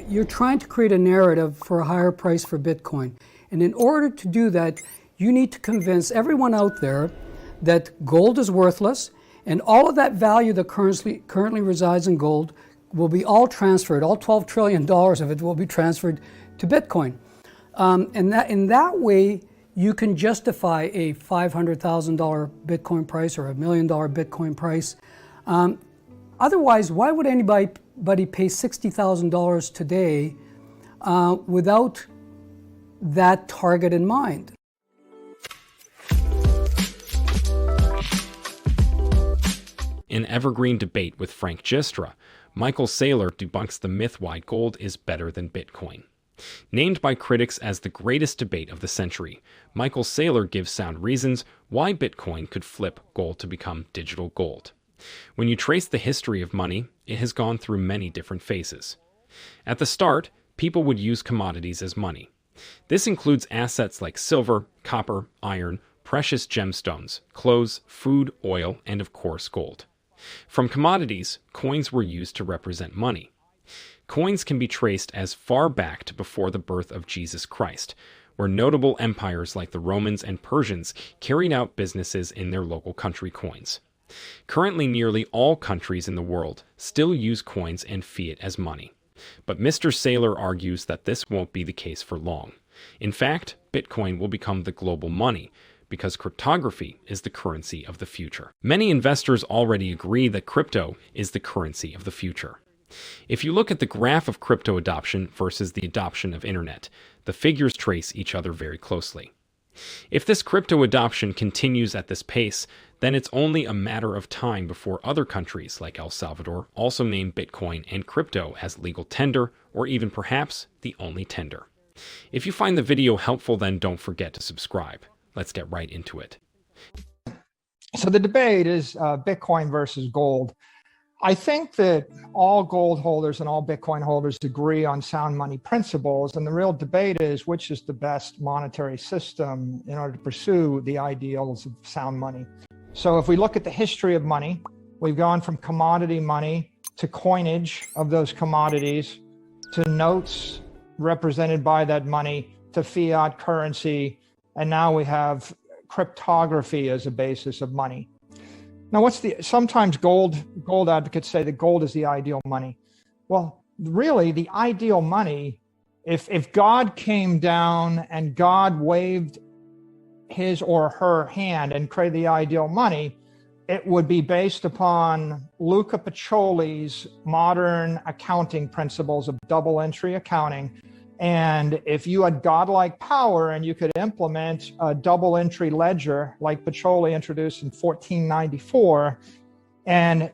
You're trying to create a narrative for a higher price for Bitcoin. And in order to do that, you need to convince everyone out there that gold is worthless, and all of that value that currently resides in gold will be all transferred. All $12 trillion of it will be transferred to Bitcoin. And in that way, you can justify a $500,000 Bitcoin price or $1 million Bitcoin price. Otherwise, why would anybody pay $60,000 today without that target in mind? In Evergreen Debate with Frank Gistra, Michael Saylor debunks the myth why gold is better than Bitcoin. Named by critics as the greatest debate of the century, Michael Saylor gives sound reasons why Bitcoin could flip gold to become digital gold. When you trace the history of money, it has gone through many different phases. At the start, people would use commodities as money. This includes assets like silver, copper, iron, precious gemstones, clothes, food, oil, and of course gold. From commodities, coins were used to represent money. Coins can be traced as far back to before the birth of Jesus Christ, where notable empires like the Romans and Persians carried out businesses in their local country coins. Currently, nearly all countries in the world still use coins and fiat as money. But Mr. Saylor argues that this won't be the case for long. In fact, Bitcoin will become the global money, because cryptography is the currency of the future. Many investors already agree that crypto is the currency of the future. If you look at the graph of crypto adoption versus the adoption of internet, the figures trace each other very closely. If this crypto adoption continues at this pace, then it's only a matter of time before other countries like El Salvador also name Bitcoin and crypto as legal tender, or even perhaps the only tender. If you find the video helpful, then don't forget to subscribe. Let's get right into it. So the debate is Bitcoin versus gold. I think that all gold holders and all Bitcoin holders agree on sound money principles, and the real debate is which is the best monetary system in order to pursue the ideals of sound money. So if we look at the history of money, we've gone from commodity money to coinage of those commodities, to notes represented by that money, to fiat currency, and now we have cryptography as a basis of money. Now, sometimes gold advocates say that gold is the ideal money. Well, really, the ideal money, if God came down and God waved his or her hand and created the ideal money, it would be based upon Luca Pacioli's modern accounting principles of double entry accounting. And if you had godlike power and you could implement a double entry ledger like Pacioli introduced in 1494, and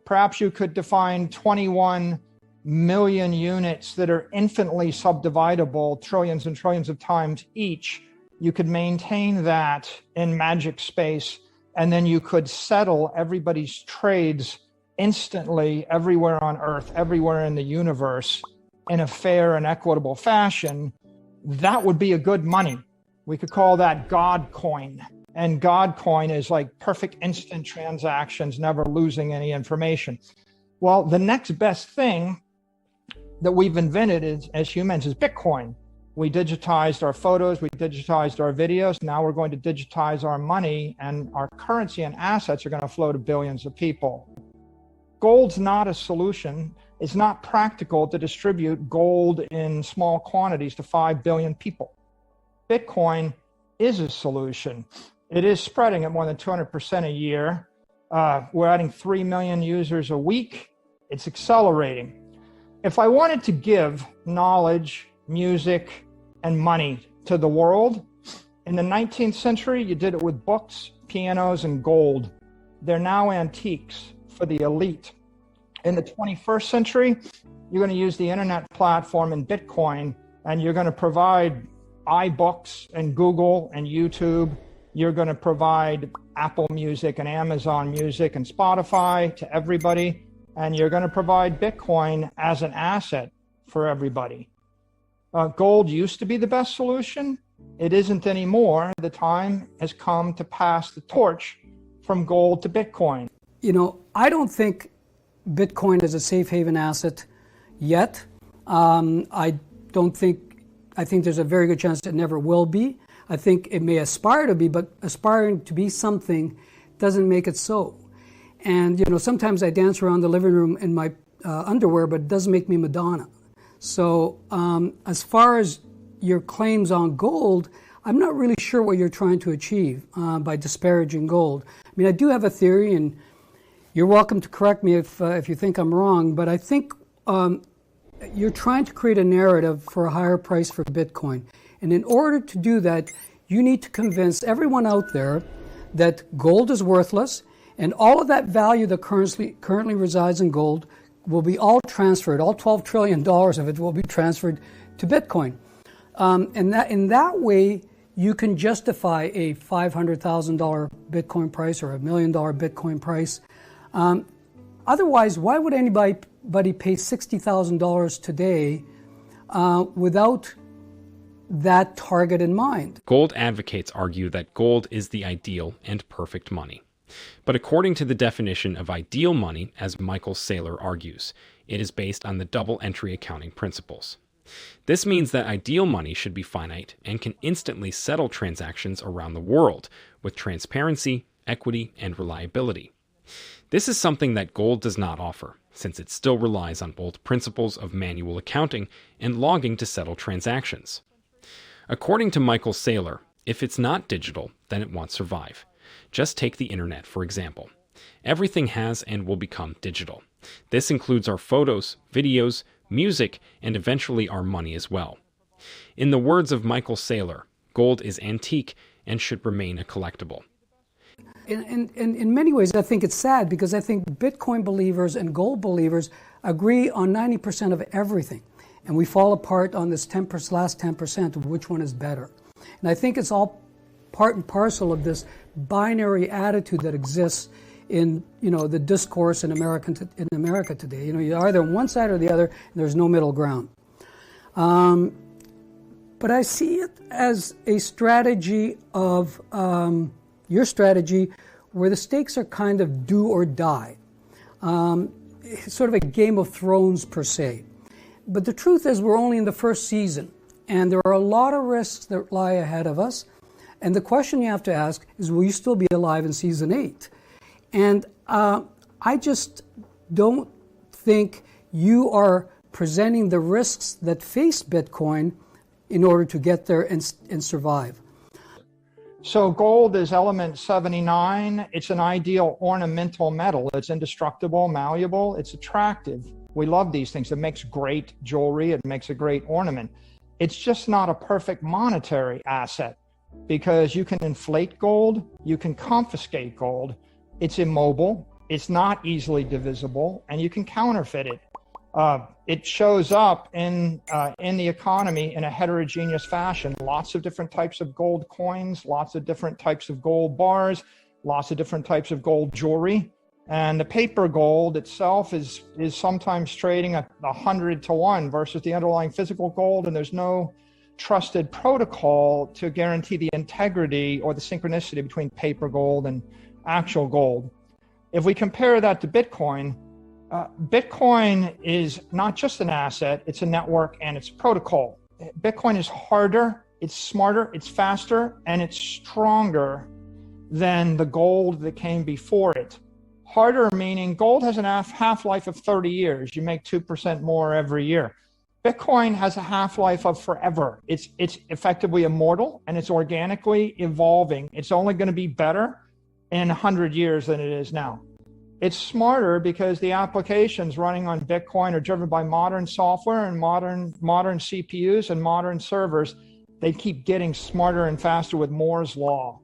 perhaps you could define 21 million units that are infinitely subdividable, trillions and trillions of times each, you could maintain that in magic space, and then you could settle everybody's trades instantly everywhere on Earth, everywhere in the universe, in a fair and equitable fashion. That would be a good money. We could call that God coin. And God coin is like perfect instant transactions, never losing any information. Well, the next best thing that we've invented as humans is Bitcoin. We digitized our photos, we digitized our videos. Now we're going to digitize our money, and our currency and assets are going to flow to billions of people. Gold's not a solution. It's not practical to distribute gold in small quantities to 5 billion people. Bitcoin is a solution. It is spreading at more than 200% a year. We're adding 3 million users a week. It's accelerating. If I wanted to give knowledge, music, and money to the world, in the 19th century, you did it with books, pianos, and gold. They're now antiques for the elite. In the 21st century, you're going to use the internet platform and Bitcoin, and you're going to provide iBooks and Google and YouTube. You're going to provide Apple Music and Amazon Music and Spotify to everybody, and you're going to provide Bitcoin as an asset for everybody. Gold used to be the best solution. It isn't anymore. The time has come to pass the torch from gold to Bitcoin. You know, I don't think Bitcoin is a safe haven asset yet. I think there's a very good chance it never will be. I think it may aspire to be, but aspiring to be something doesn't make it so. And, sometimes I dance around the living room in my underwear, but it doesn't make me Madonna. So as far as your claims on gold, I'm not really sure what you're trying to achieve by disparaging gold. I mean, I do have a theory, and you're welcome to correct me if you think I'm wrong, but I think you're trying to create a narrative for a higher price for Bitcoin. And in order to do that, you need to convince everyone out there that gold is worthless, and all of that value that currently resides in gold will be all transferred. All $12 trillion of it will be transferred to Bitcoin. And in that way, you can justify a $500,000 Bitcoin price or $1 million Bitcoin price. Otherwise, why would anybody pay $60,000 today without that target in mind? Gold advocates argue that gold is the ideal and perfect money. But according to the definition of ideal money, as Michael Saylor argues, it is based on the double entry accounting principles. This means that ideal money should be finite and can instantly settle transactions around the world with transparency, equity, and reliability. This is something that gold does not offer, since it still relies on both principles of manual accounting and logging to settle transactions. According to Michael Saylor, if it's not digital, then it won't survive. Just take the internet, for example. Everything has and will become digital. This includes our photos, videos, music, and eventually our money as well. In the words of Michael Saylor, gold is antique and should remain a collectible. In many ways, I think it's sad because I think Bitcoin believers and gold believers agree on 90% of everything. And we fall apart on this last 10% of which one is better. And I think it's all part and parcel of this binary attitude that exists in the discourse in America today. You're either on one side or the other, and there's no middle ground. But I see it as a strategy of your strategy where the stakes are kind of do or die. It's sort of a Game of Thrones per se. But the truth is we're only in the first season, and there are a lot of risks that lie ahead of us. And the question you have to ask is, will you still be alive in season 8? And I just don't think you are presenting the risks that face Bitcoin in order to get there and survive. So gold is element 79. It's an ideal ornamental metal. It's indestructible, malleable. It's attractive. We love these things. It makes great jewelry. It makes a great ornament. It's just not a perfect monetary asset because you can inflate gold. You can confiscate gold. It's immobile. It's not easily divisible, and you can counterfeit it. It shows up in the economy in a heterogeneous fashion. Lots of different types of gold coins, lots of different types of gold bars, lots of different types of gold jewelry. And the paper gold itself is sometimes trading at 100 to 1 versus the underlying physical gold, and there's no trusted protocol to guarantee the integrity or the synchronicity between paper gold and actual gold. If we compare that to Bitcoin, Bitcoin is not just an asset, it's a network and it's a protocol. Bitcoin is harder, it's smarter, it's faster, and it's stronger than the gold that came before it. Harder meaning gold has a half-life of 30 years. You make 2% more every year. Bitcoin has a half-life of forever. It's effectively immortal and it's organically evolving. It's only going to be better in 100 years than it is now. It's smarter because the applications running on Bitcoin are driven by modern software and modern CPUs and modern servers. They keep getting smarter and faster with Moore's law.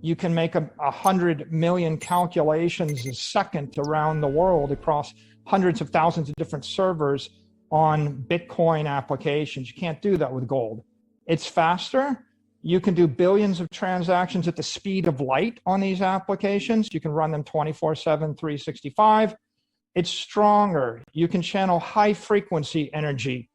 You can make 100 million calculations a second around the world across hundreds of thousands of different servers on Bitcoin applications. You can't do that with gold. It's faster. You can do billions of transactions at the speed of light on these applications. You can run them 24/7, 365. It's stronger. You can channel high frequency energy.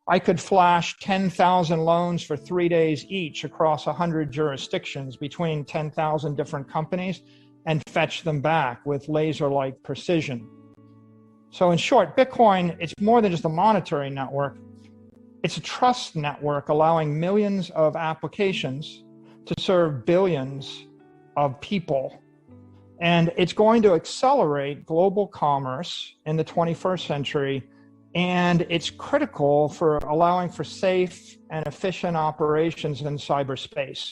I could flash 10,000 loans for 3 days each across 100 jurisdictions between 10,000 different companies and fetch them back with laser-like precision. So in short, Bitcoin, it's more than just a monetary network. It's a trust network allowing millions of applications to serve billions of people. And it's going to accelerate global commerce in the 21st century. And it's critical for allowing for safe and efficient operations in cyberspace.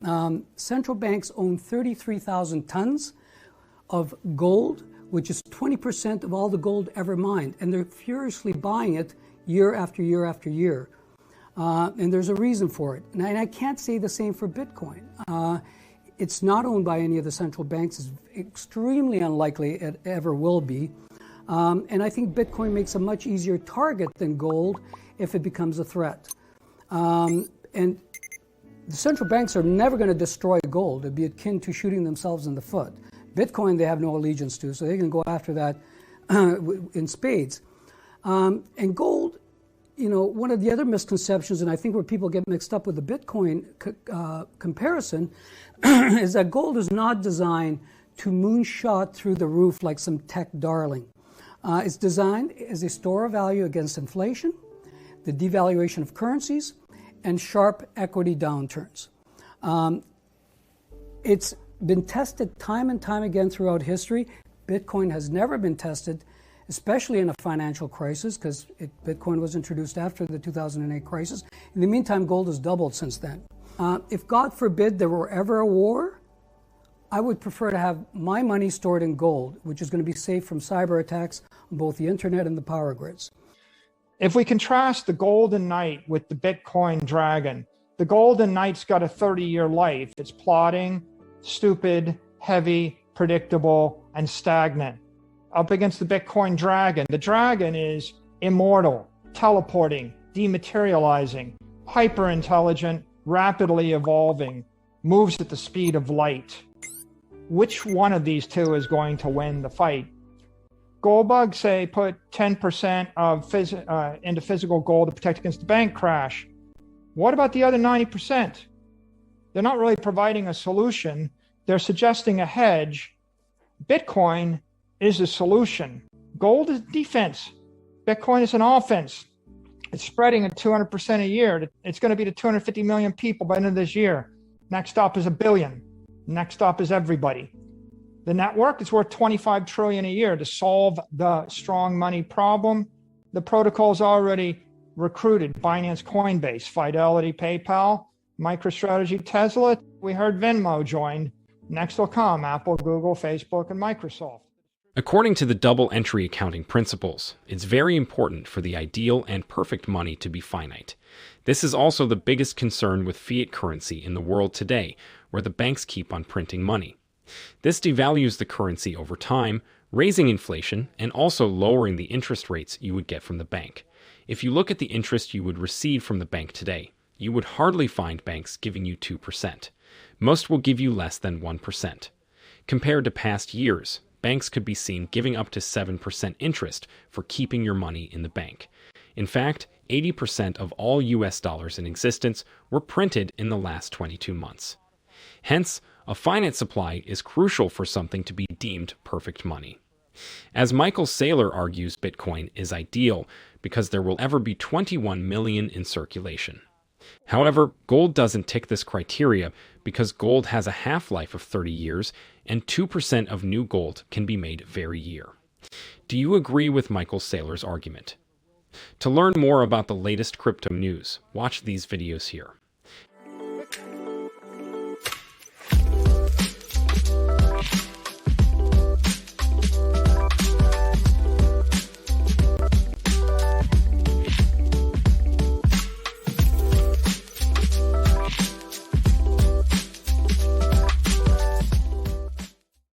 Central banks own 33,000 tons of gold, which is 20% of all the gold ever mined. And they're furiously buying it year after year after year. And there's a reason for it. And I can't say the same for Bitcoin. It's not owned by any of the central banks. It's extremely unlikely it ever will be. And I think Bitcoin makes a much easier target than gold if it becomes a threat. And the central banks are never going to destroy gold. It'd be akin to shooting themselves in the foot. Bitcoin they have no allegiance to, so they can go after that in spades. And gold, you know, one of the other misconceptions, and I think where people get mixed up with the Bitcoin comparison, is that gold is not designed to moonshot through the roof like some tech darling. It's designed as a store of value against inflation, the devaluation of currencies, and sharp equity downturns. It's been tested time and time again throughout history. Bitcoin has never been tested, especially in a financial crisis, because Bitcoin was introduced after the 2008 crisis. In the meantime, gold has doubled since then. If, God forbid, there were ever a war, I would prefer to have my money stored in gold, which is going to be safe from cyber attacks on both the internet and the power grids. If we contrast the golden knight with the Bitcoin dragon, the golden knight's got a 30-year life. It's plodding, stupid, heavy, predictable, and stagnant. Up against the Bitcoin dragon, the dragon is immortal, teleporting, dematerializing, hyper-intelligent, rapidly evolving, moves at the speed of light. Which one of these two is going to win the fight? Goldbug say put 10% into physical gold to protect against the bank crash. What about the other 90%? They're not really providing a solution. They're suggesting a hedge. Bitcoin is a solution. Gold is defense. Bitcoin is an offense. It's spreading at 200% a year. It's going to be to 250 million people by the end of this year. Next stop is 1 billion. Next stop is everybody. The network is worth 25 trillion a year to solve the strong money problem. The protocol's already recruited Binance, Coinbase, Fidelity, PayPal, MicroStrategy, Tesla. We heard Venmo joined. Next will come Apple, Google, Facebook, and Microsoft. According to the double entry accounting principles, it's very important for the ideal and perfect money to be finite. This is also the biggest concern with fiat currency in the world today, where the banks keep on printing money. This devalues the currency over time, raising inflation and also lowering the interest rates you would get from the bank. If you look at the interest you would receive from the bank today, you would hardly find banks giving you 2%. Most will give you less than 1%. Compared to past years, banks could be seen giving up to 7% interest for keeping your money in the bank. In fact, 80% of all US dollars in existence were printed in the last 22 months. Hence, a finite supply is crucial for something to be deemed perfect money. As Michael Saylor argues, Bitcoin is ideal because there will ever be 21 million in circulation. However, gold doesn't tick this criteria because gold has a half-life of 30 years and 2% of new gold can be made every year. Do you agree with Michael Saylor's argument? To learn more about the latest crypto news, watch these videos here.